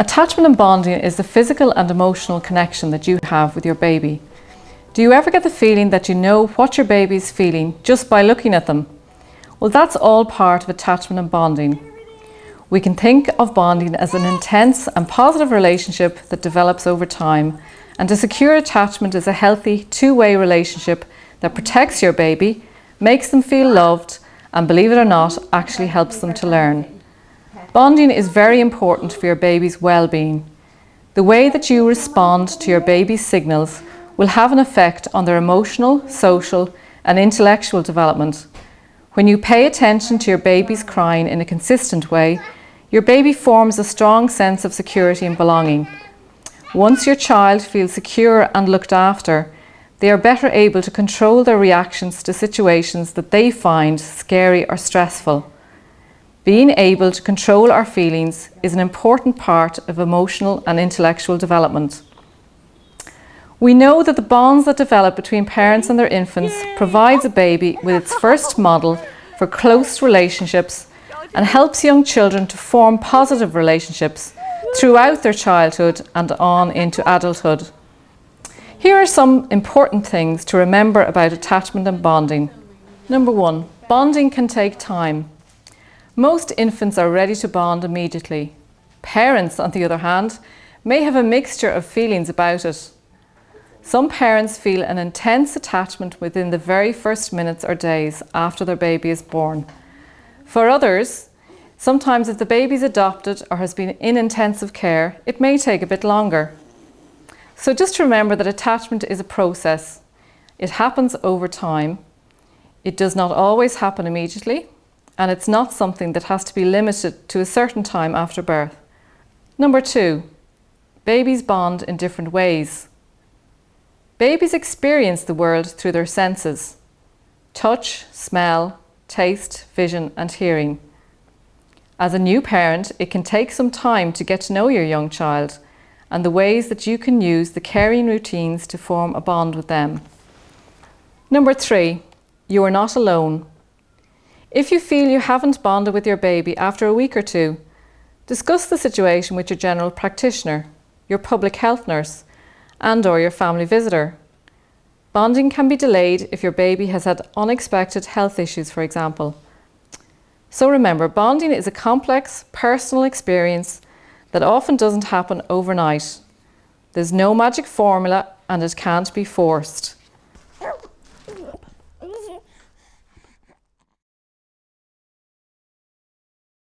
Attachment and bonding is the physical and emotional connection that you have with your baby. Do you ever get the feeling that you know what your baby is feeling just by looking at them? Well, that's all part of attachment and bonding. We can think of bonding as an intense and positive relationship that develops over time, and a secure attachment is a healthy two-way relationship that protects your baby, makes them feel loved, and believe it or not, actually helps them to learn. Bonding is very important for your baby's well-being. The way that you respond to your baby's signals will have an effect on their emotional, social, and intellectual development. When you pay attention to your baby's crying in a consistent way, your baby forms a strong sense of security and belonging. Once your child feels secure and looked after, they are better able to control their reactions to situations that they find scary or stressful. Being able to control our feelings is an important part of emotional and intellectual development. We know that the bonds that develop between parents and their infants provides a baby with its first model for close relationships and helps young children to form positive relationships throughout their childhood and on into adulthood. Here are some important things to remember about attachment and bonding. Number 1, bonding can take time. Most infants are ready to bond immediately. Parents, on the other hand, may have a mixture of feelings about it. Some parents feel an intense attachment within the very first minutes or days after their baby is born. For others, sometimes if the baby is adopted or has been in intensive care, it may take a bit longer. So just remember that attachment is a process. It happens over time. It does not always happen immediately, and it's not something that has to be limited to a certain time after birth. Number 2, babies bond in different ways. Babies experience the world through their senses: touch, smell, taste, vision, and hearing. As a new parent, it can take some time to get to know your young child and the ways that you can use the caring routines to form a bond with them. Number 3, you are not alone. If you feel you haven't bonded with your baby after a week or two, discuss the situation with your general practitioner, your public health nurse, and/or your family visitor. Bonding can be delayed if your baby has had unexpected health issues, for example. So remember, bonding is a complex, personal experience that often doesn't happen overnight. There's no magic formula and it can't be forced.